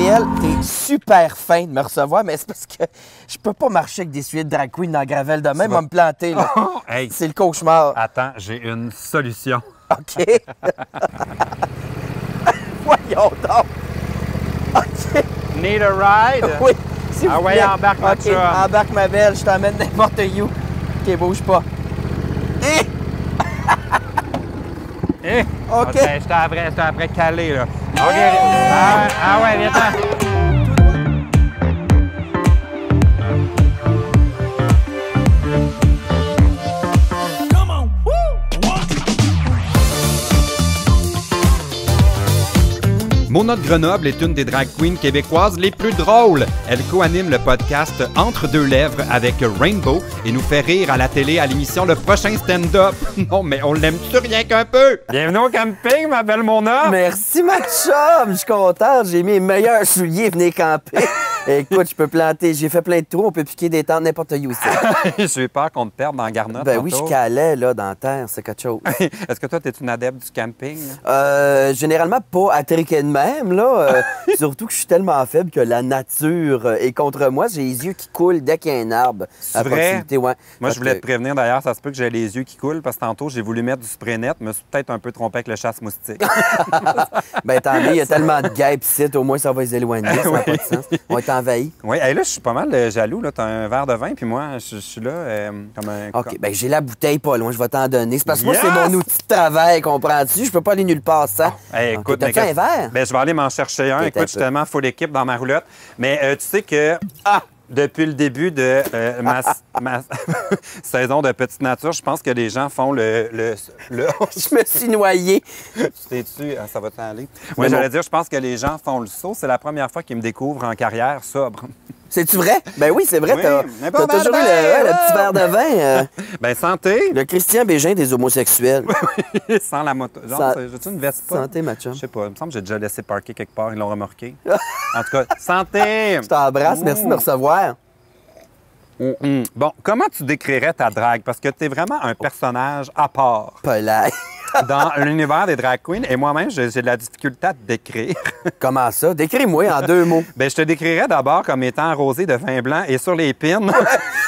Gabriel, t'es super fin de me recevoir, mais c'est parce que je peux pas marcher avec des souliers de drag queen dans la gravelle de même, me planter, là. Hey. C'est le cauchemar. Attends, j'ai une solution. OK. Voyons donc. OK. Need a ride? Oui. S'il vous ouais, plaît. embarque ma chum. Embarque ma belle, je t'emmène n'importe où. OK, bouge pas. Hé! Eh? OK. J'étais après calé, là. OK. Ah ouais, viens-t'en. Mona de Grenoble est une des drag queens québécoises les plus drôles. Elle co-anime le podcast Entre deux lèvres avec Rainbow et nous fait rire à la télé à l'émission Le Prochain Stand-Up. Non, mais on l'aime-tu rien qu'un peu? Bienvenue au camping, ma belle Mona! Merci, ma chum! Je suis contente. J'ai mis mes meilleurs souliers, venez camper. Écoute, je peux planter. J'ai fait plein de trous. On peut piquer des tentes n'importe où ici. J'ai peur qu'on te perde dans la garnotte. Ben oui, je calais, là, dans la terre. C'est quelque chose. Est-ce que toi, t'es une adepte du camping? Généralement, pas attriqué de même, là. Surtout que je suis tellement faible que la nature est contre moi. J'ai les yeux qui coulent dès qu'il y a un arbre à proximité. Ouais. Moi, je voulais te prévenir, d'ailleurs, ça se peut que j'ai les yeux qui coulent parce que tantôt, j'ai voulu mettre du spray net, mais je me suis peut-être un peu trompé avec le chasse-moustique. Ben tant mieux, il y a tellement de guêpes ici, au moins ça va les éloigner, ça n'a pas de sens. On va être envahis. Oui, là, je suis pas mal jaloux. Tu as un verre de vin, puis moi, je suis là comme un... OK, ben j'ai la bouteille pas loin, je vais t'en donner. C'est parce que moi, c'est mon outil de travail, comprends-tu? Je peux pas aller nulle part sans. Écoute, t'as-tu un verre? Ben, je vais aller m'en chercher un. Écoute, je suis tellement full équipe dans ma roulotte. Mais tu sais que... Depuis le début de ma saison de Petite Nature, je pense que les gens font le... Je me suis noyé. T'es-tu? Ça va t'aller? Oui, j'allais dire, je pense que les gens font le saut. C'est la première fois qu'ils me découvrent en carrière sobre. C'est-tu vrai? Ben oui, c'est vrai. Oui, t'as toujours eu le petit verre de vin. Ben santé! Le Christian Bégin des homosexuels. Sans la moto. Genre, j'ai-tu une Vespa? Santé, ma chum. Je sais pas. Il me semble que j'ai déjà laissé parker quelque part. Ils l'ont remorqué. En tout cas, santé! Je t'embrasse. Merci de me recevoir. Bon, comment tu décrirais ta drague? Parce que tu es vraiment un personnage à part. Polaire. Dans l'univers des drag queens, et moi-même, j'ai de la difficulté à te décrire. Comment ça? Décris-moi en 2 mots. Bien, je te décrirais d'abord comme étant arrosé de vin blanc et sur les pins.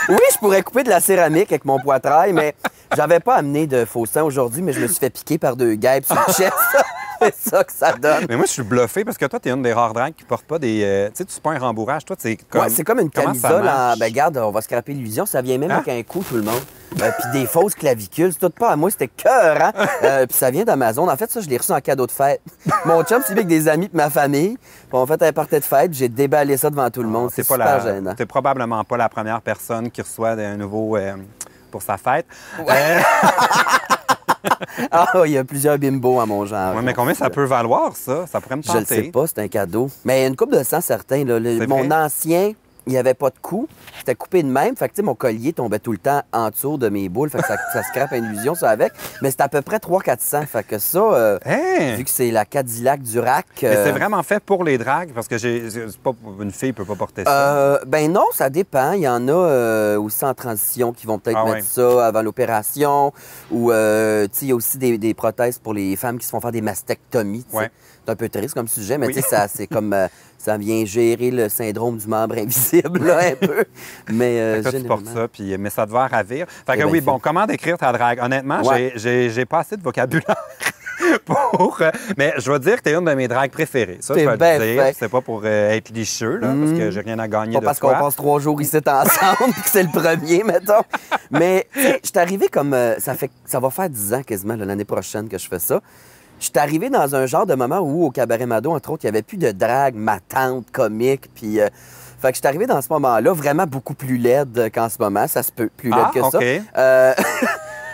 Oui, je pourrais couper de la céramique avec mon poitrail, mais j'avais pas amené de faux sang aujourd'hui, mais je me suis fait piquer par 2 guêpes sur le chest. C'est ça que ça donne. Mais moi, je suis bluffé parce que toi, tu es une des rares drags qui porte pas des... tu sais, tu pas un rembourrage. Toi, c'est comme... Ouais, c'est comme une camisole en... Ben, regarde, on va scraper l'illusion. Ça vient même avec un coup, tout le monde. Puis des fausses clavicules. C'est tout pas à moi, c'était cœur, hein? Puis ça vient d'Amazon. En fait, ça, je l'ai reçu en cadeau de fête. Mon chum, c'est avec des amis de ma famille. Puis on fait un party de fête. J'ai déballé ça devant tout le monde. C'est super gênant. T'es probablement pas la première personne qui reçoit un nouveau pour sa fête. Il y a plusieurs bimbos à mon genre. Oui, mais combien ça peut valoir, ça? Ça pourrait me tenter. Je le sais pas, c'est un cadeau. Mais une coupe de sang, certain. Là. Mon ancien, il n'y avait pas de cou. C'était coupé de même. Fait que, tu sais, mon collier tombait tout le temps en dessous de mes boules. Fait que ça scrape une illusion, ça, avec. Mais c'était à peu près 300-400. Fait que ça, vu que c'est la Cadillac du rack... Mais c'est vraiment fait pour les dragues? Parce que une fille ne peut pas porter ça. Ben non, ça dépend. Il y en a aussi en transition qui vont peut-être mettre ça avant l'opération. Ou, tu sais, il y a aussi des prothèses pour les femmes qui se font faire des mastectomies. Ouais. C'est un peu triste comme sujet, mais tu sais, c'est comme... ça vient gérer le syndrome du membre invisible, là, un peu. Mais toi, tu portes ça, mais ça te va ravir. Fait que oui, bon, comment décrire ta drague? Honnêtement, j'ai pas assez de vocabulaire pour... mais je vais dire que tu es une de mes dragues préférées. Ça, je vais le dire. C'est pas pour être licheux, là, parce que j'ai rien à gagner de toi. Pas parce qu'on passe 3 jours ici ensemble que c'est le premier, mettons. Mais je suis arrivé comme... ça va faire 10 ans quasiment, l'année prochaine que je fais ça. Je suis arrivé dans un genre de moment où, au Cabaret Mado, entre autres, il n'y avait plus de drague, matante, comique, puis... fait que je suis arrivé dans ce moment-là vraiment beaucoup plus laide qu'en ce moment. Ça se peut plus laide que ça.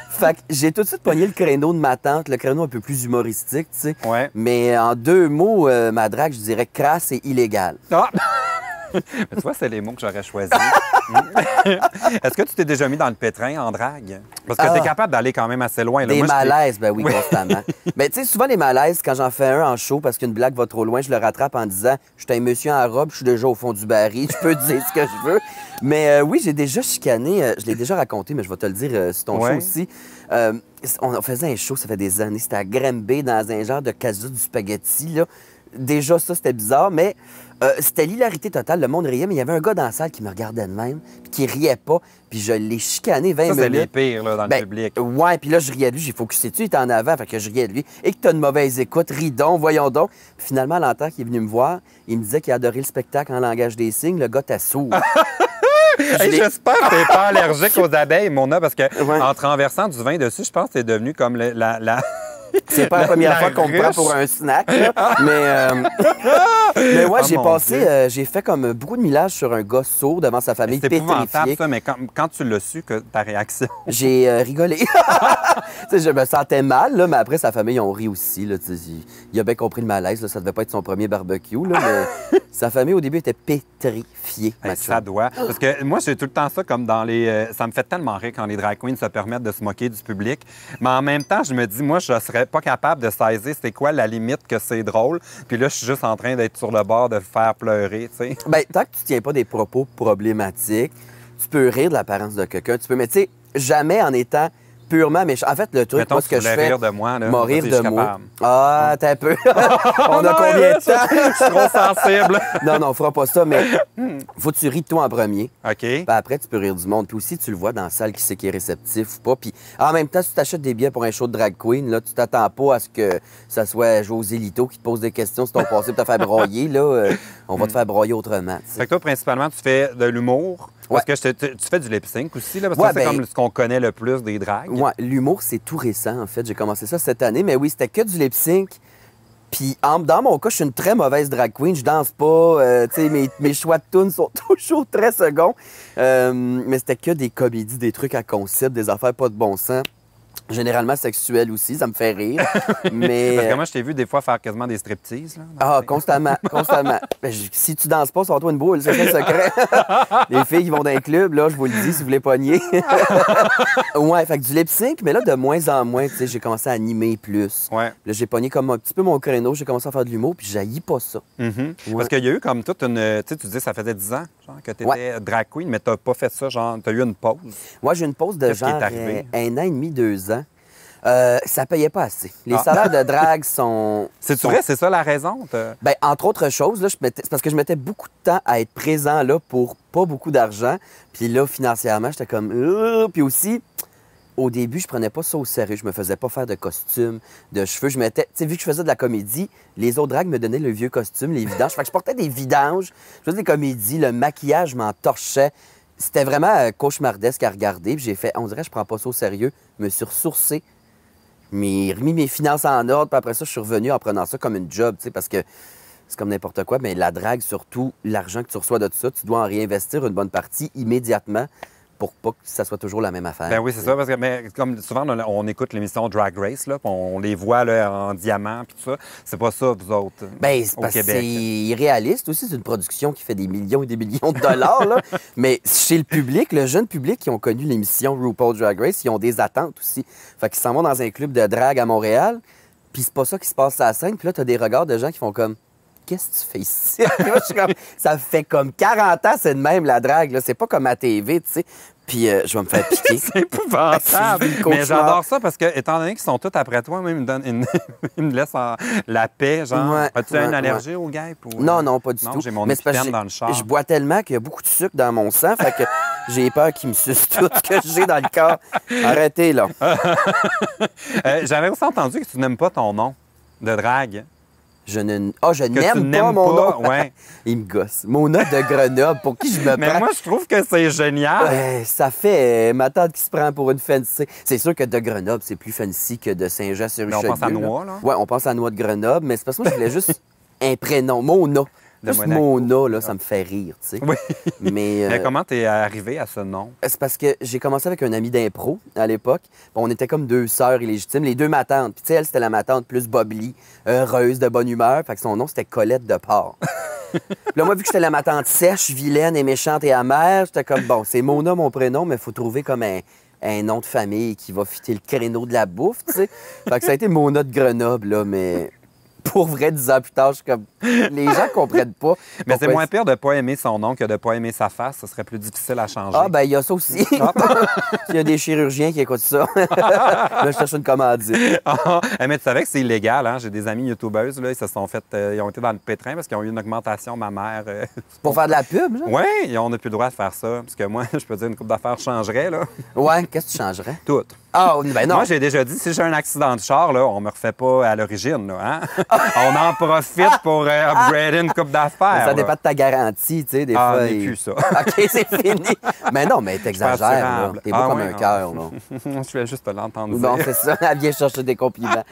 Fait que j'ai tout de suite pogné le créneau de ma tante, le créneau un peu plus humoristique, tu sais. Ouais. Mais en 2 mots, ma drague, je dirais crasse et illégale. Mais tu vois, c'est les mots que j'aurais choisis. Est-ce que tu t'es déjà mis dans le pétrin en drague? Parce que tu es capable d'aller quand même assez loin. Là. Des malaises, ben oui, constamment. Mais tu sais, souvent les malaises, quand j'en fais un en show parce qu'une blague va trop loin, je le rattrape en disant « Je suis un monsieur en robe, je suis déjà au fond du baril, je peux dire ce que je veux. » Mais oui, j'ai déjà chicané, je l'ai déjà raconté, mais je vais te le dire sur ton show aussi. On faisait un show, ça fait des années, c'était à Granby, dans un genre de casa du spaghetti, là. déjà, ça, c'était bizarre, mais c'était l'hilarité totale. Le monde riait, mais il y avait un gars dans la salle qui me regardait de même, puis qui riait pas, puis je l'ai chicané 20 minutes. Ça, c'est les pires, là, dans le public. Ouais, puis là, je riais de lui. J'ai focusé dessus, il était en avant, fait que je riais de lui. Et que t'as une mauvaise écoute, ris donc, voyons donc. Puis finalement, à l'entente, il est venu me voir, il me disait qu'il adorait le spectacle en langage des signes. Le gars, t'es sourd. Hey, j'espère que t'es pas allergique aux abeilles, Mona, parce que en renversant du vin dessus, je pense que c'est devenu comme la... C'est pas la première fois qu'on me prend pour un snack, là. Mais ouais, j'ai fait comme beaucoup de millage sur un gars sourd devant sa famille, c'est épouvantable, pétrifié. ça, mais quand tu l'as su, que ta réaction... J'ai rigolé. Tu sais, je me sentais mal, là, mais après, sa famille, ils ont ri aussi. Là, il a bien compris le malaise. Là, ça devait pas être son premier barbecue, là, mais sa famille, au début, était pétrifiée. Hey, ça doit. Parce que moi, j'ai tout le temps ça comme dans les... ça me fait tellement rire quand les drag queens se permettent de se moquer du public. Mais en même temps, je me dis, moi, je serais pas capable de saisir c'est quoi la limite que c'est drôle. Puis là, je suis juste en train d'être sur le bord de le faire pleurer, tu sais. Bien, tant que tu tiens pas des propos problématiques, tu peux rire de l'apparence de quelqu'un. Tu peux, mais tu sais, jamais en étant purement méchant. En fait, le truc, mettons, moi, ce que je fais... rire de moi, là. Rire de moi. Capable. Ah, t'as un peu. On a combien de temps? Je suis trop sensible. Non, on fera pas ça, mais faut que tu ris de toi en premier. OK. Puis après, tu peux rire du monde. Puis aussi, tu le vois dans la salle qui sait qui est réceptif ou pas. Puis en même temps, si tu t'achètes des billets pour un show de drag queen, là, tu t'attends pas à ce que ça soit José Lito qui te pose des questions sur ton passé pour te faire broyer. Là, on va te faire broyer autrement. T'sais. Fait que toi, principalement, tu fais de l'humour. Ouais. Parce que tu fais du lip-sync aussi, là, parce que c'est comme ce qu'on connaît le plus des drags. Ouais, l'humour, c'est tout récent, en fait. J'ai commencé ça cette année, mais oui, c'était que du lip-sync. Puis dans mon cas, je suis une très mauvaise drag queen. Je danse pas. Tu sais, mes choix de tunes sont toujours très seconds. Mais c'était que des comédies, des trucs à concept, des affaires pas de bon sens. Généralement sexuel aussi, ça me fait rire. Mais... Parce que moi, je t'ai vu des fois faire quasiment des striptease. Là, constamment. Ben, si tu danses pas, sors-toi une boule, c'est le secret. Les filles qui vont dans un club, là, je vous le dis, si vous voulez pogner. Ouais, fait que du lip-sync, mais là, de moins en moins, tu sais, j'ai commencé à animer plus. Ouais. Là, j'ai pogné comme un petit peu mon créneau, j'ai commencé à faire de l'humour, puis j'haïs pas ça. Ouais. Parce qu'il y a eu comme toute une... Tu sais, tu dis, ça faisait 10 ans genre, que tu étais drag queen, mais t'as pas fait ça, genre, t'as eu une pause. Moi, j'ai une pause de genre 1 an et demi, 2 ans. Ça payait pas assez. Les salaires de drague sont... C'est vrai, c'est ça la raison? Bien, entre autres choses, là, c'est parce que je mettais beaucoup de temps à être présent là pour pas beaucoup d'argent. Puis là, financièrement, j'étais comme... Puis aussi, au début, je prenais pas ça au sérieux. Je me faisais pas faire de costumes, de cheveux. Je mettais... Tu sais, vu que je faisais de la comédie, les autres dragues me donnaient le vieux costume, les vidanges. Fait que je portais des vidanges. Je faisais des comédies. Le maquillage m'en torchait. C'était vraiment cauchemardesque à regarder. Puis j'ai fait... On dirait que je prends pas ça au sérieux. Je me suis ressourcé. Remis mes finances en ordre, puis après ça, je suis revenu en prenant ça comme une job, tu sais, parce que c'est comme n'importe quoi, mais la drague, surtout, l'argent que tu reçois de ça, tu dois en réinvestir une bonne partie immédiatement pour pas que ça soit toujours la même affaire. Ben oui, c'est ça, parce que mais, comme souvent, on écoute l'émission Drag Race, là, on les voit là, en diamant, puis tout ça. C'est pas ça, vous autres, ben, c'est parce que c'est irréaliste aussi. C'est une production qui fait des millions et des millions de dollars, là. Mais chez le public, le jeune public qui ont connu l'émission RuPaul Drag Race, ils ont des attentes aussi. Fait qu'ils s'en vont dans un club de drague à Montréal, puis c'est pas ça qui se passe à la scène. Puis là, t'as des regards de gens qui font comme... Qu'est-ce que tu fais ici? Moi, je suis comme, ça fait comme 40 ans, c'est de même la drague. Là. C'est pas comme à TV, tu sais. Puis je vais me faire piquer. C'est épouvantable. Mais j'adore ça parce que, étant donné qu'ils sont tous après toi, même ils me laissent la paix. Genre, as-tu une allergie aux guêpes? Ou... Non, pas du tout. J'ai mon épithète dans le char. Je bois tellement qu'il y a beaucoup de sucre dans mon sang, fait que j'ai peur qu'ils me sucent tout ce que j'ai dans le corps. Arrêtez, là. J'avais aussi entendu que tu n'aimes pas ton nom de drague. Je n'aime pas mon nom. Ouais. Il me gosse. Mona de Grenoble, pour qui je me prends? Mais moi, je trouve que c'est génial. Ça fait ma tante qui se prend pour une fancy. C'est sûr que de Grenoble, c'est plus fancy que de Saint-Jean-sur-Richelieu. On pense à Noix, là. Oui, on pense à Noix de Grenoble, mais c'est parce que moi, je voulais juste un prénom. Mona. Juste Mona, là, ça me fait rire, tu sais. Oui. Mais comment t'es arrivé à ce nom? C'est parce que j'ai commencé avec un ami d'impro à l'époque. On était comme 2 sœurs illégitimes, les 2 matantes. Puis tu sais, elle, c'était la matante plus bobli, heureuse, de bonne humeur. Fait que son nom, c'était Colette de Porc. Puis là, moi, vu que j'étais la matante sèche, vilaine et méchante et amère, j'étais comme, bon, c'est Mona, mon prénom, mais il faut trouver comme un nom de famille qui va fitter le créneau de la bouffe, tu sais. Fait que ça a été Mona de Grenoble, là, mais... pour vrai, 10 ans plus tard, je suis comme... Les gens comprennent pas. Mais c'est pourquoi- moins pire de ne pas aimer son nom que de ne pas aimer sa face. Ce serait plus difficile à changer. Ah, ben il y a ça aussi. Il y a des chirurgiens qui écoutent ça. Là, je cherche une commandite. Ah, mais tu savais que c'est illégal, hein? J'ai des amis youtubeuses, là, ils se sont fait... ils ont été dans le pétrin parce qu'ils ont eu une augmentation mammaire. Pour faire de la pub, genre? Oui, on n'a plus le droit de faire ça. Parce que moi, je peux dire, une couple d'affaires changerait, là. Ouais, qu'est-ce que tu changerais? Tout. Ah, ben non. Moi, j'ai déjà dit, si j'ai un accident de char, là, on me refait pas à l'origine, là, hein? On en profite pour upgrader une coupe d'affaires. Ça dépend là. de ta garantie, tu sais, des Ah, fois. n'est plus ça. OK, c'est fini. Mais non, mais t'exagères, là. assurable. T'es beau Ah, comme ouais, un non. cœur, là. Je voulais juste te l'entendre Non, dire. c'est ça. Elle vient chercher des compliments.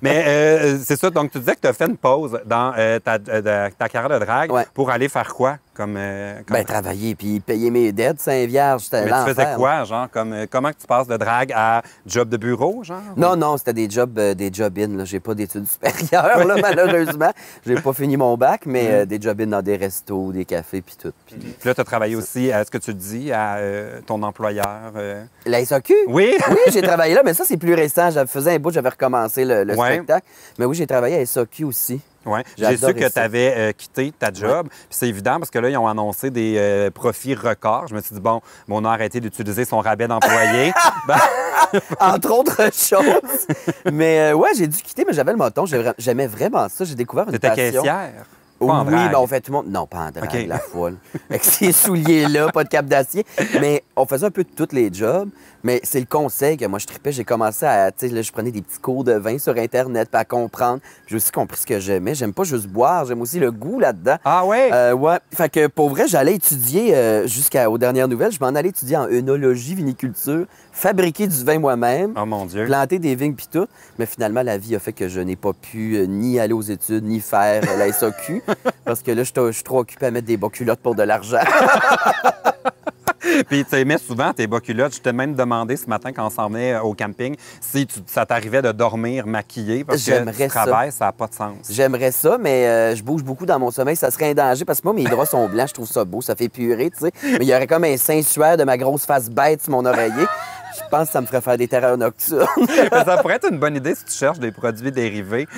Mais c'est ça, donc tu disais que tu as fait une pause dans ta carrière de drague Ouais. pour aller faire quoi? Comme Ben, travailler puis payer mes dettes, Saint-Vierge, c'était Mais tu faisais l'enfer. quoi, genre? Comment que tu passes de drague à job de bureau, genre? Non, non, c'était des job-in. Là. J'ai pas d'études supérieures, là, malheureusement. J'ai pas fini mon bac, mais des job-in dans des restos, des cafés, puis tout. Puis Puis là, tu as travaillé aussi, à ce que tu te dis, à ton employeur. la SAQ? Oui? Oui, j'ai travaillé là, mais ça, c'est plus récent. J'avais faisais un bout, j'avais recommencé le Ouais. spectacle. Mais oui, j'ai travaillé à SAQ aussi. Oui. J'ai J'ai su adoré que tu ça. avais quitté ta job. Puis c'est évident parce que là, ils ont annoncé des profits records. Je me suis dit, bon, on a arrêté d'utiliser son rabais d'employé. Ben, Entre autres choses. Mais ouais, j'ai dû quitter, mais j'avais le moton. J'aimais vraiment ça. J'ai découvert une t'étais passion. caissière. Pas en Oui, drague. ben on fait tout le monde. Non, pas en drague, OK. la folle. Avec ces souliers-là, pas de cap d'acier. Mais on faisait un peu de tous les jobs. Mais c'est le conseil que moi je tripais. J'ai commencé à. Tu sais, là, je prenais des petits cours de vin sur Internet pour à comprendre. Puis j'ai aussi compris ce que j'aimais. J'aime pas juste boire, j'aime aussi le goût là-dedans. Ah ouais? Ouais. Fait que pour vrai, j'allais étudier jusqu'aux dernières nouvelles. Je m'en allais étudier en œnologie, viniculture, fabriquer du vin moi-même. Oh mon Dieu. Planter des vignes puis tout. Mais finalement, la vie a fait que je n'ai pas pu ni aller aux études, ni faire la SAQ. Parce que là, je suis trop occupé à mettre des bas culottes pour de l'argent. Puis tu aimais souvent tes bas culottes. Je t'ai même demandé ce matin quand on s'en venait au camping si ça t'arrivait de dormir maquillé parce que J'aimerais tu travailles, ça n'a pas de sens. J'aimerais ça, mais je bouge beaucoup dans mon sommeil. Ça serait un danger parce que moi, mes draps sont blancs. Je trouve ça beau. Ça fait purée, tu sais. Mais il y aurait comme un Saint-Suaire de ma grosse face bête sur mon oreiller. Je pense que ça me ferait faire des terreurs nocturnes. Ça pourrait être une bonne idée si tu cherches des produits dérivés.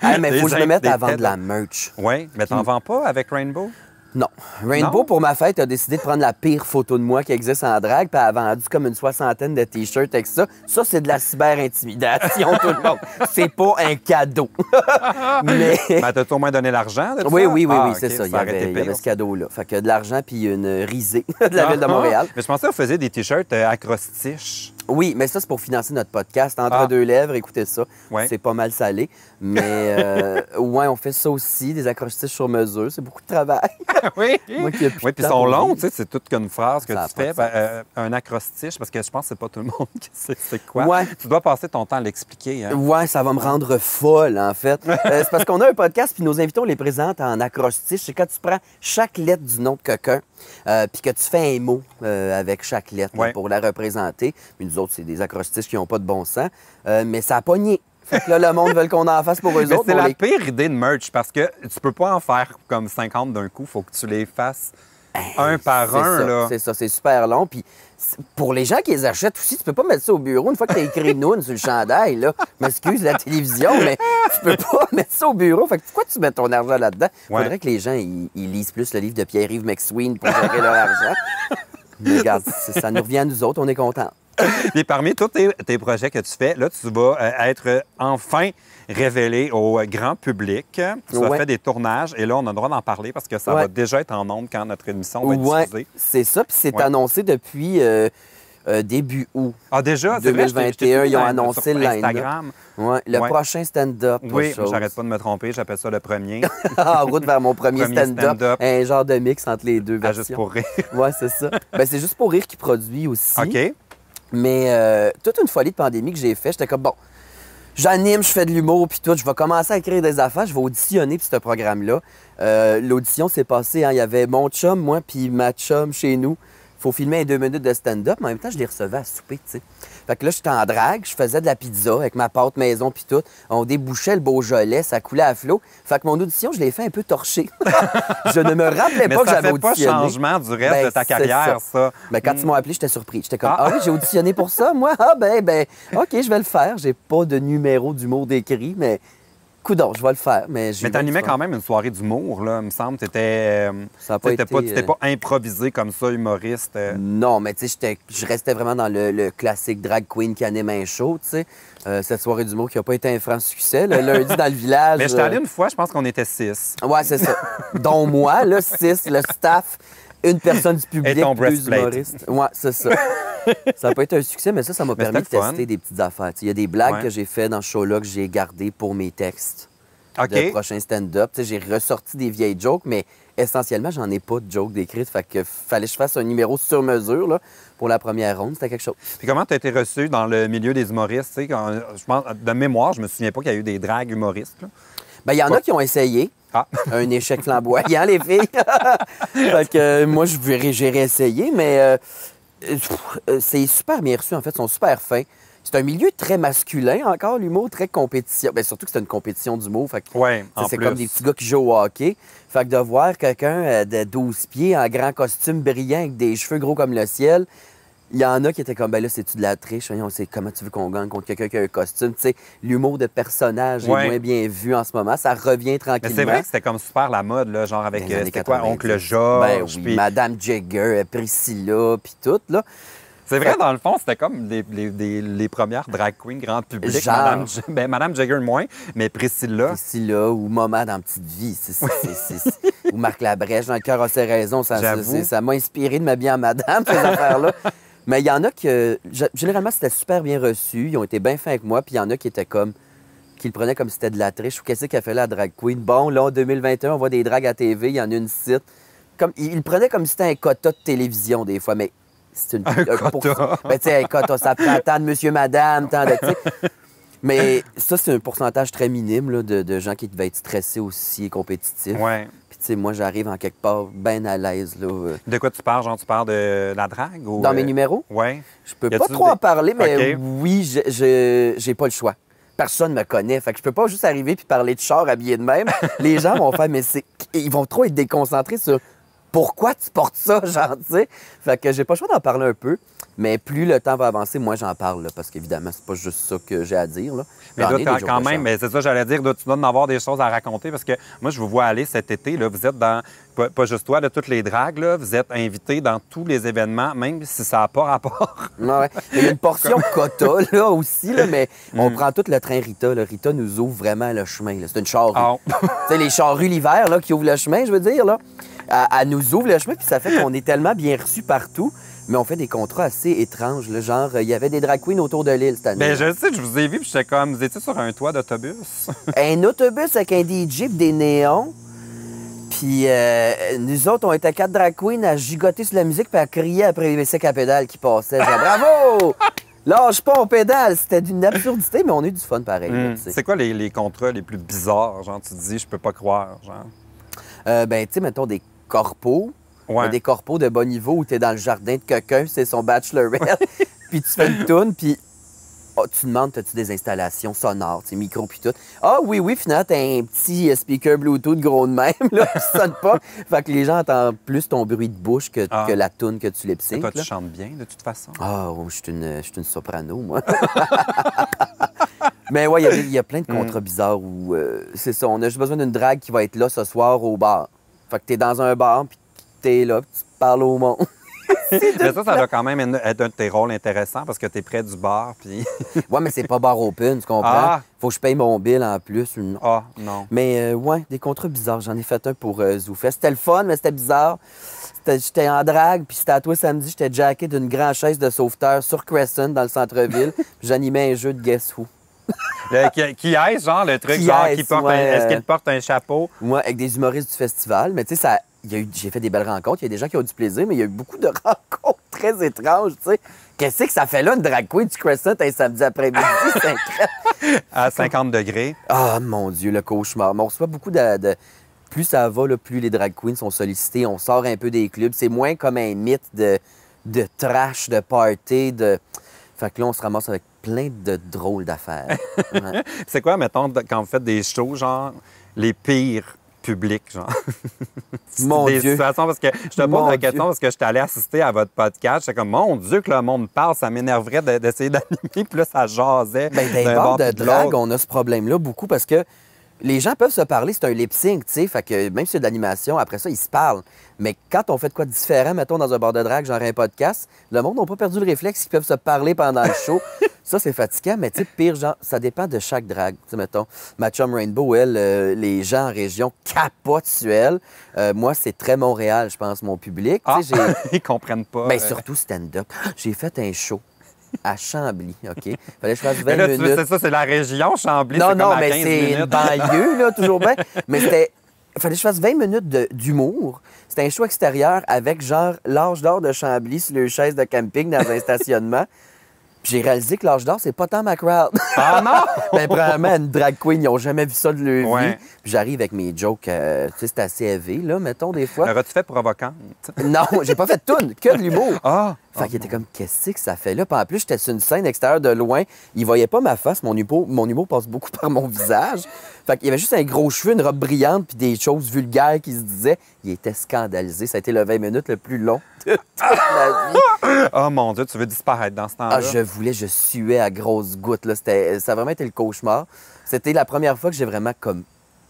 Ah, mais il faut que je me mette à Des vendre de têtes. la merch. Oui, mais t'en vends pas avec Rainbow? Non. Rainbow, Non? pour ma fête, a décidé de prendre la pire photo de moi qui existe en drague, puis elle a vendu comme une 60aine de T-shirts avec ça. Ça, c'est de la cyber-intimidation, tout le monde. C'est pas un cadeau. Mais... Ben, t'as au moins donné l'argent de Oui, ça? oui, oui, Ah, oui, c'est ok, ça. Il y aurait été avait pire. ce cadeau-là. Fait que de l'argent puis une risée de la ville de Ah, Montréal. Mais je pensais que vous faisiez des T-shirts acrostiches. Oui, mais ça, c'est pour financer notre podcast. Entre Ah. deux lèvres, écoutez ça. Ouais. C'est pas mal salé. Mais ouais, on fait ça aussi, des accrochages sur mesure. C'est beaucoup de travail. Oui. Moi qui ai plus Oui, de puis ils temps sont pour longs, vivre. tu sais, c'est toute qu'une phrase que Ça a tu pas fais. de sens. Un acrostiche, parce que je pense que c'est pas tout le monde qui sait c'est quoi. Ouais. Tu dois passer ton temps à l'expliquer. Hein? Ouais, ça va me rendre folle, en fait. C'est parce qu'on a un podcast, puis nos invités, on les présente en acrostiche. C'est quand tu prends chaque lettre du nom de quelqu'un, puis que tu fais un mot avec chaque lettre là, Ouais. pour la représenter. Puis nous autres, c'est des acrostiches qui n'ont pas de bon sens. Mais ça a pogné. Fait que là, le monde veut qu'on en fasse pour eux Mais autres. c'est pour la les- pire idée de merch parce que tu peux pas en faire comme 50 d'un coup. Faut que tu les fasses un par C'est un. ça, Là. C'est ça, c'est super long. Puis pour les gens qui les achètent aussi, tu peux pas mettre ça au bureau une fois que tu as écrit Noun sur le chandail. Là. M'excuse la télévision, mais tu peux pas mettre ça au bureau. Fait que pourquoi tu mets ton argent là-dedans? Il Ouais. faudrait que les gens ils lisent plus le livre de Pierre-Yves McSween pour gérer leur argent. Mais regarde, ça nous revient à nous autres, on est contents. Et parmi tous tes projets que tu fais, là, tu vas être enfin révélé au grand public. Tu as Ouais. fait des tournages et là, on a le droit d'en parler parce que ça Ouais. va déjà être en ondes quand notre émission va être Ouais, diffusée. c'est ça. Puis c'est Ouais. annoncé depuis début août. Ah, déjà? c'est vrai, 2021, ils ont sur annoncé le line-up. Instagram. Ouais, le Ouais. prochain stand-up. Oui, autre chose. j'arrête pas de me tromper, j'appelle ça le premier. En route vers mon premier Premier stand-up. stand-up. Un genre de mix entre les deux Ah, versions. juste pour rire. Ouais, c'est ça. Ben, c'est juste pour rire qui produit aussi. OK. Mais toute une folie de pandémie que j'ai fait, j'étais comme, bon, j'anime, je fais de l'humour, puis tout, je vais commencer à écrire des affaires, je vais auditionner pour ce programme-là. L'audition s'est passée, hein, il y avait mon chum, moi, puis ma chum chez nous. Faut filmer 2 minutes de stand-up, mais en même temps, je les recevais à souper, tu sais. Fait que là, j'étais en drague, je faisais de la pizza avec ma pâte maison puis tout. On débouchait le Beaujolais, ça coulait à flot. Fait que mon audition, je l'ai fait un peu torchée. Je ne me rappelais pas que j'avais auditionné. Mais ça fait pas changement du reste de ta carrière, ça. Ben, quand ils m'ont appelé, j'étais surpris. J'étais comme, ah oui, j'ai auditionné pour ça, moi? Ah ben, OK, je vais le faire. J'ai pas de numéro d'humour décrit, mais coudonc, je vais le faire. Mais t'animais quand même une soirée d'humour, là, il me semble. T'étais pas improvisé comme ça, humoriste. Non, mais tu sais, je restais vraiment dans le classique drag queen qui anime un show, tu sais. Cette soirée d'humour qui n'a pas été un franc succès. Le lundi dans le village. Mais j'étais allé une fois, je pense qu'on était 6. Ouais, c'est ça. Dont moi, là, 6, le staff, une personne du public, et ton 2 humoristes. Ouais, c'est ça. Ça n'a pas été un succès, mais ça m'a permis de tester des petites affaires. Il y a des blagues que j'ai faites dans ce show-là que j'ai gardées pour mes textes de prochain stand-up. J'ai ressorti des vieilles jokes, mais essentiellement, j'en ai pas de jokes décrites. Fait que fallait que je fasse un numéro sur mesure là, pour la première ronde. C'était quelque chose. Puis comment tu as été reçu dans le milieu des humoristes? Je pense, de mémoire, je me souviens pas qu'il y a eu des dragues humoristes. Bien, il y en a qui ont essayé. Un échec flamboyant, les filles. Fait que moi, j'ai réessayé, mais c'est super bien reçu, en fait. Ils sont super fins. C'est un milieu très masculin encore, l'humour, très compétition. Bien, surtout que c'est une compétition d'humour. C'est comme des petits gars qui jouent au hockey. Fait que de voir quelqu'un de 12 pieds en grand costume brillant avec des cheveux gros comme le ciel, il y en a qui étaient comme, ben là, c'est-tu de la triche? On sait comment tu veux qu'on gagne contre quelqu'un qui a un costume. Tu sais, l'humour de personnage est moins bien vu en ce moment. Ça revient tranquillement. Mais c'est vrai que c'était comme super la mode, là, genre avec, c'était quoi, Oncle Georges? Ben oui, Madame Jagger, Priscilla, puis tout, là. C'est vrai, dans le fond, c'était comme les premières drag queens grand public. Genre... Madame Jagger moins, mais Priscilla. Priscilla ou Maman dans Petite Vie. Ou Marc Labrèche, dans Le cœur a ses raisons. Ça m'a inspiré de m'habiller en madame, ces affaires-là. Mais il y en a que, généralement, c'était super bien reçu. Ils ont été bien fins avec moi. Puis il y en a qui étaient comme, qui le prenaient comme si c'était de la triche. Ou qu'est-ce qu'elle fait là, la drag queen? Bon, là, en 2021, on voit des drags à TV. Il y en a une site. Ils le prenaient comme si c'était un quota de télévision, des fois. Mais c'est une... Un quota. Ben, tu sais, un quota, ça prend tant de monsieur, madame, tant de... Mais ça, c'est un pourcentage très minime là, de gens qui devaient être stressés aussi et compétitifs. Ouais. Puis, tu sais, moi, j'arrive en quelque part bien à l'aise. Là. De quoi tu parles? Genre, tu parles de la drague? Ou, dans mes numéros? Oui. Je peux pas trop en parler, mais oui, j'ai pas le choix. Personne me connaît. Fait que je peux pas juste arriver puis parler de char habillé de même. Les gens vont faire, mais ils vont trop être déconcentrés sur pourquoi tu portes ça, genre, tu sais. Fait que j'ai pas le choix d'en parler un peu. Mais plus le temps va avancer, moi, j'en parle, là, parce qu'évidemment, c'est pas juste ça que j'ai à dire. Là. Mais là, quand même, mais c'est ça, j'allais dire, là, tu dois en avoir des choses à raconter, parce que moi, je vous vois aller cet été, là, vous êtes dans, pas juste toi, de toutes les dragues, là, vous êtes invité dans tous les événements, même si ça n'a pas rapport. Ouais. Il y a une portion quota, là, aussi, là, mais on prend tout le train Rita. Là. Rita nous ouvre vraiment le chemin. C'est une charrue. Tu sais, les charrues l'hiver, là, qui ouvrent le chemin, je veux dire, là, elle nous ouvre le chemin, puis ça fait qu'on est tellement bien reçus partout. Mais on fait des contrats assez étranges. Là, genre, il y avait des drag queens autour de l'île cette année. Bien, je sais, je vous ai vu, puis j'étais comme, vous étiez sur un toit d'autobus. Un autobus avec un DJ et des néons. Puis nous autres, on était 4 drag queens à gigoter sur la musique puis à crier après les bicycles à pédale qui passaient. Genre, bravo! Lâche pas, on pédale! C'était d'une absurdité, mais on a eu du fun pareil. C'est quoi les contrats les plus bizarres? Genre, tu te dis, je peux pas croire, genre? Ben, tu sais, mettons des corpos. Ouais. Des corpos de bon niveau où tu es dans le jardin de quelqu'un, c'est son bachelorette, puis tu fais une toune, puis tu demandes, as-tu des installations sonores, micro puis tout. Ah oui, finalement, t'as un petit speaker Bluetooth gros de même, là, qui sonne pas. Fait que les gens entendent plus ton bruit de bouche que la toune que tu lip-syncs. Toi, tu chantes bien, de toute façon. Ah, je suis une soprano, moi. Mais ouais, il y a plein de contrats bizarres où, c'est ça, on a juste besoin d'une drague qui va être là ce soir au bar. Fait que t'es dans un bar, puis t'es là, puis tu parles au monde. Mais ça doit quand même être un de tes rôles intéressants parce que t'es près du bar, puis... Ouais, mais c'est pas bar open, tu comprends? Faut que je paye mon bill en plus. Non. Mais ouais, des contrats bizarres. J'en ai fait un pour ZooFest. C'était le fun, mais c'était bizarre. J'étais en drague, puis c'était à toi samedi, j'étais jacké d'une grande chaise de sauveteur sur Crescent, dans le centre-ville. J'animais un jeu de Guess Who. Qui est, genre, le truc, genre, qui porte est-ce qu'il porte un chapeau? Moi, avec des humoristes du festival. Mais tu sais, j'ai fait des belles rencontres. Il y a des gens qui ont du plaisir, mais il y a eu beaucoup de rencontres très étranges, tu sais. Qu'est-ce que ça fait là, une drag queen du Crescent un samedi après-midi? À 50 degrés. Ah, mon Dieu, le cauchemar. Mais on reçoit beaucoup de... Plus ça va, là, plus les drag queens sont sollicités. On sort un peu des clubs. C'est moins comme un mythe de trash, de party, de... Fait que là, on se ramasse avec plein de drôles d'affaires. Ouais. C'est quoi, mettons, quand vous faites des shows, genre, les pires publics, genre? Mon des Dieu. situations, parce que je te pose la question parce que je suis allé assister à votre podcast. J'étais comme, mon Dieu, que le monde parle, ça m'énerverait d'essayer d'animer, puis là, ça jasait. Ben, dans les d'un bars bord de puis de drague, l'autre. on a ce problème-là beaucoup parce que les gens peuvent se parler, c'est un lip-sync, tu sais, fait que même si c'est de l'animation, après ça, ils se parlent. Mais quand on fait de quoi de différent, mettons, dans un bar de drague, genre un podcast, le monde n'a pas perdu le réflexe, ils peuvent se parler pendant le show. Ça, c'est fatigant, mais tu sais, pire, genre, ça dépend de chaque drague. Tu sais, mettons, ma chum Rainbow, elle, les gens en région capotent sur elle. Moi, c'est très Montréal, je pense, mon public. Ah, Tu sais, ils comprennent pas. ben, surtout stand-up. J'ai fait un show à Chambly, OK? Fallait que je fasse 20 Mais là, minutes. c'est ça, c'est la région, Chambly, Non, c'est non, comme à mais 15 c'est une minutes. banlieue, là, toujours bien. Mais c'était. Il fallait que je fasse 20 minutes d'humour. C'était un show extérieur avec, genre, l'âge d'or de Chambly sur le chaise de camping dans un stationnement. Puis j'ai réalisé que l'âge d'or, c'est pas tant ma crowd. Ah non! Ben, premièrement, une drag queen, ils n'ont jamais vu ça de leur vie. Ouais. Puis j'arrive avec mes jokes, tu sais, c'est assez élevé, là, mettons, des fois. Aurais-tu fait provocante? Non, j'ai pas fait de toune, que de l'humour. Ah! Fait qu'il était comme, qu'est-ce que ça fait là? Puis en plus, j'étais sur une scène extérieure de loin. Il voyait pas ma face. Mon humour passe beaucoup par mon visage. Fait qu'il y avait juste un gros cheveu, une robe brillante, puis des choses vulgaires qui se disaient. Il était scandalisé. Ça a été le 20 minutes le plus long de toute ma vie. Oh mon Dieu, tu veux disparaître dans ce temps-là? Ah, je suais à grosses gouttes. Là. Ça a vraiment été le cauchemar. C'était la première fois que j'ai vraiment comme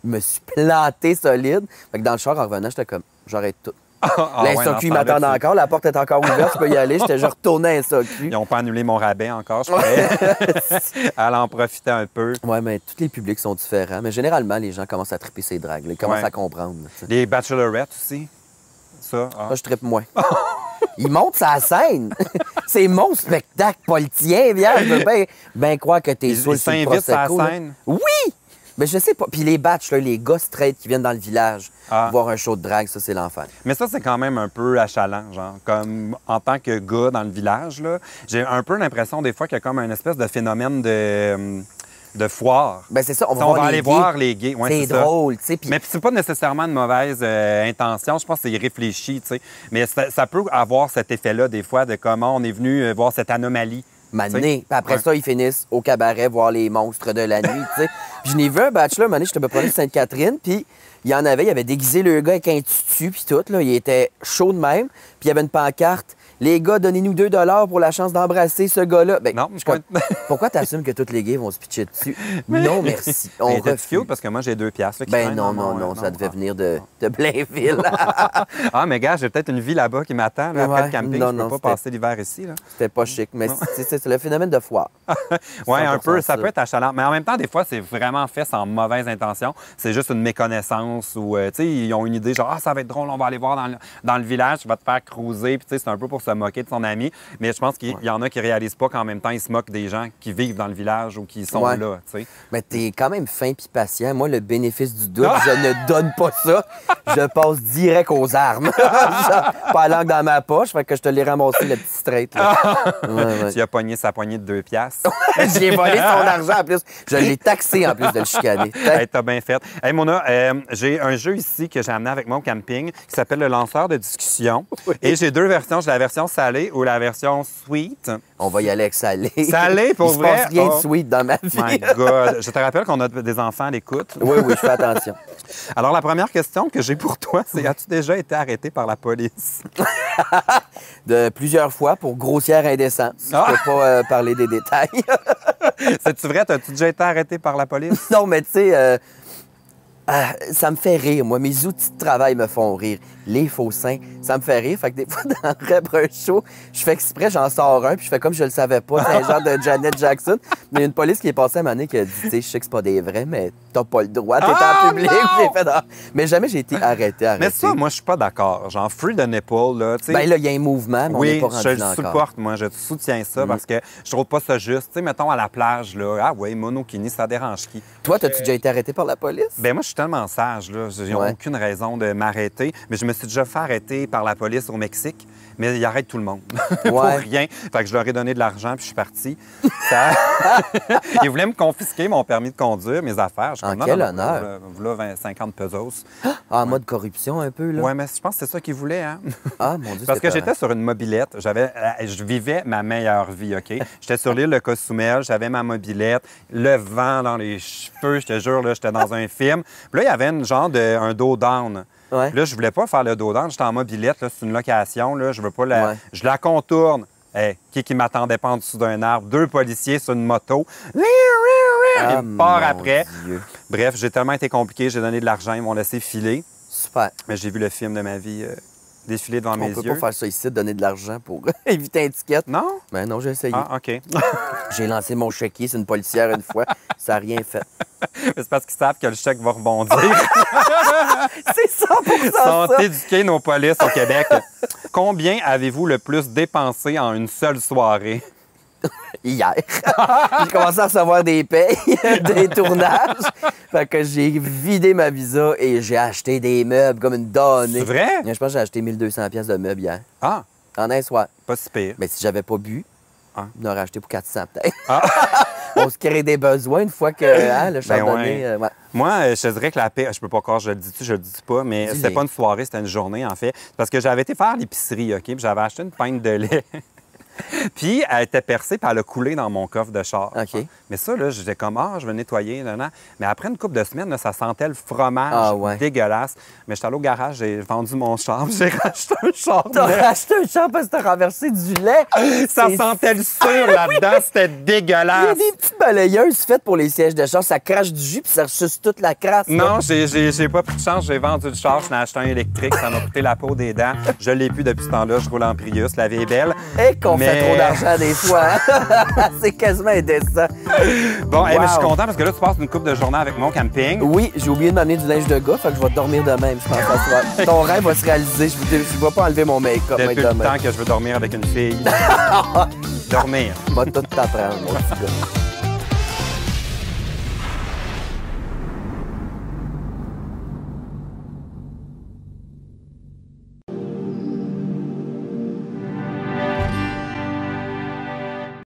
me suis planté solide. Fait que dans le char, en revenant, j'étais comme, j'arrête tout. Ah, La ouais, SAQ, il dans ce temps-là, m'attend encore. La porte est encore ouverte. Je peux y aller. J'étais genre retourné à la SAQ. Ils n'ont pas annulé mon rabais encore, je pourrais aller en profiter un peu. Oui, mais tous les publics sont différents. Mais généralement, les gens commencent à triper ces dragues. Ils commencent Ouais. à comprendre. Tu sais. Les bachelorettes aussi, ça. Ah. Moi, je trippe moins. Il monte sa scène. C'est mon spectacle, pas le tien, viens. Je veux bien croire que t'es Ils saoul sur le s'invitent sur la Prosecco, là. scène. Oui! Mais je sais pas. Puis les batchs, là, les gars straight qui viennent dans le village Ah. voir un show de drague, ça, c'est l'enfer. Mais ça, c'est quand même un peu achalant, genre. Comme en tant que gars dans le village, là, j'ai un peu l'impression des fois qu'il y a comme une espèce de phénomène de foire. Ben c'est ça, on Tu va sais, on voir va les aller gays. voir les gays. Ouais, C'est ça. drôle, tu sais. Puis Mais puis c'est pas nécessairement de mauvaise intention. Je pense que c'est réfléchi, tu sais. Mais ça peut avoir cet effet-là, des fois, de comment on est venu voir cette anomalie. Mané. Puis après Ouais. ça, ils finissent au cabaret voir les monstres de la nuit, tu sais. Puis je n'ai vu un bachelor, mané, j'étais me promener de Sainte-Catherine, puis il y en avait, il avait déguisé le gars avec un tutu, puis tout, là. Il était chaud de même, puis il y avait une pancarte. Les gars, donnez-nous 2 $ pour la chance d'embrasser ce gars-là. Ben, Non, je suis comme, pourquoi t'assumes que tous les gays vont se pitcher dessus? Non, merci. On On refuse. cute parce que moi, j'ai 2 piastres. là, qui Ben traînent non, dans non, mon- non, ça devait ah. venir de Blainville. Ah, mais gars, j'ai peut-être une vie là-bas qui m'attend. Là, après Ouais, le camping, non, je peux non, pas c'était- passer l'hiver ici. Là. C'était pas chic, mais c'est le phénomène de foire. Oui, un 100% peu. Ça ça. peut être achalant. Mais en même temps, des fois, c'est vraiment fait sans mauvaise intention. C'est juste une méconnaissance ou, tu sais, ils ont une idée, genre, ah, ça va être drôle, on va aller voir dans le village, tu vas te faire cruiser. Puis, tu sais, c'est un peu pour se moquer de son ami. Mais je pense qu'il y en a qui réalisent pas qu'en même temps, ils se moquent des gens qui vivent dans le village ou qui sont Ouais. là, tu sais. Mais t'es quand même fin puis patient. Moi, le bénéfice du doute, je ne donne pas ça. Je passe direct aux armes. Genre, pas la langue dans ma poche, fait que je te l'ai ramassé le petit straight. Là. Ouais, ouais. Tu as pogné sa poignée de 2 piastres. J'ai volé son argent en plus. Je l'ai taxé en plus de le chicaner. Hey, t'as bien fait. Hey, Mona, j'ai un jeu ici que j'ai amené avec moi au camping qui s'appelle le lanceur de discussion. Et j'ai 2 versions. J'ai la version salée ou la version sweet. On va y aller avec salé. Salé, pour Il vrai? se passe rien de Oh. sweet dans ma vie. My God. Je te rappelle qu'on a des enfants à l'écoute. Oui, oui, je fais attention. Alors, la première question que j'ai pour toi, c'est as-tu déjà été arrêté par la police? De plusieurs fois pour grossière indécence. Ah! Je peux pas parler des détails. C'est-tu vrai? As-tu déjà été arrêté par la police? Non, mais tu sais, ça me fait rire. Moi, mes outils de travail me font rire. Les faux seins, ça me fait rire. Fait que des fois, dans un show, je fais exprès, j'en sors un, puis je fais comme je le savais pas. C'est un genre de Janet Jackson. Mais il y a une police qui est passée à un moment donné qui a dit, tu sais, je sais que c'est pas des vrais, mais t'as pas le droit. T'es Ah, en public. non! J'ai fait, ah. Mais jamais j'ai été arrêté. Mais ça, moi, je suis pas d'accord. Genre, free the nipple, là, tu sais. Ben là, il y a un mouvement, mais on n'est Oui, pas je rendu le là encore. supporte, moi. Je soutiens ça parce que je trouve pas ça juste. Tu sais, mettons à la plage, là. Ah oui, monokini, ça dérange qui? Toi, t'as-tu déjà été arrêté par la police? Ben moi, je suis tellement sage, là. J'ai Ouais. aucune raison de m'arrêter. Mais je me suis déjà fait arrêter par la police au Mexique. Mais ils arrêtent tout le monde. Pour Ouais. rien. Fait que je leur ai donné de l'argent, puis je suis parti. Ça... Ils voulaient me confisquer mon permis de conduire, mes affaires. Je suis En comme, non, quel non, honneur. Voilà 50 pesos. Ah, en mode corruption un peu, là. Ouais, mais je pense que c'est ça qu'ils voulaient, hein? Ah, mon Dieu, Parce que c'est j'étais sur une mobilette. Je vivais ma meilleure vie, OK? J'étais sur l'île de Cozumel, j'avais ma mobilette, le vent dans les cheveux, je te jure, là, j'étais dans un film. Puis là, il y avait un dos down. Ouais. Puis là, je voulais pas faire le dos down, j'étais en mobilette, là, c'est une location, là, je veux pas la... Ouais. Je la contourne. Hey, qui m'attendait pas en dessous d'un arbre? 2 policiers sur une moto. Il Ah, me part mon après. Dieu. Bref, j'ai tellement été compliqué, j'ai donné de l'argent, ils m'ont laissé filer. Super. Mais j'ai vu le film de ma vie défiler devant On mes peut yeux. pas faire ça ici, donner de l'argent pour éviter un ticket. Non? Ben non, j'ai essayé. Ah, OK. J'ai lancé mon chéquier sur une policière une fois. Ça n'a rien fait. C'est parce qu'ils savent que le chèque va rebondir. C'est 100% Sont ça. éduqués, nos polices au Québec. Combien avez-vous le plus dépensé en une seule soirée? Hier. J'ai commencé à recevoir des payes, des tournages. Fait que j'ai vidé ma visa et j'ai acheté des meubles comme une donnée. C'est vrai? Je pense que j'ai acheté 1200 pièces de meubles hier. Ah, En un soir. pas si pire. Mais si j'avais pas bu, Ah. on aurait acheté pour 400 peut-être. Ah. On se crée des besoins une fois que le chardonnay... ouais. ouais. Moi, je te dirais que la paix, je peux pas encore, je le dis-tu, je le dis pas, mais Dis-le. c'était pas une soirée, c'était une journée, en fait. Parce que j'avais été faire l'épicerie, OK? Puis j'avais acheté une pinte de lait. Puis elle était percée, puis elle a coulé dans mon coffre de char. OK. Mais ça, là, j'étais comme, je vais nettoyer, nan, nan. Mais après une couple de semaines, là, ça sentait le fromage Ah ouais. dégueulasse. Mais j'étais allé au garage, j'ai vendu mon char, puis j'ai racheté un char T'as neuf. racheté un char parce que t'as renversé du lait. Ça C'est- sentait le sûr là-dedans, c'était Il y a dégueulasse. des petites balayeuses faites pour les sièges de char. Ça crache du jus puis ça suce toute la crasse. là. Non, j'ai pas pris de chance, j'ai vendu le char, j'en ai acheté un électrique, ça m'a coûté la peau des dents. Je l'ai plus depuis ce temps-là, je roule en Prius, la vie est belle. Et qu'on Mais- fait trop d'argent des fois. Hein? C'est quasiment indécent. Bon, hey, mais je suis Wow. content parce que là, tu passes une couple de journée avec moi au camping. Oui, j'ai oublié de m'amener du linge de gars, fait que je vais dormir de même, je pense, ce soir. Ton rêve va se réaliser. Je ne vais pas enlever mon make-up Depuis le demain. temps que je veux dormir avec une fille. Dormir. Je vais tout t'apprendre, mon petit gars.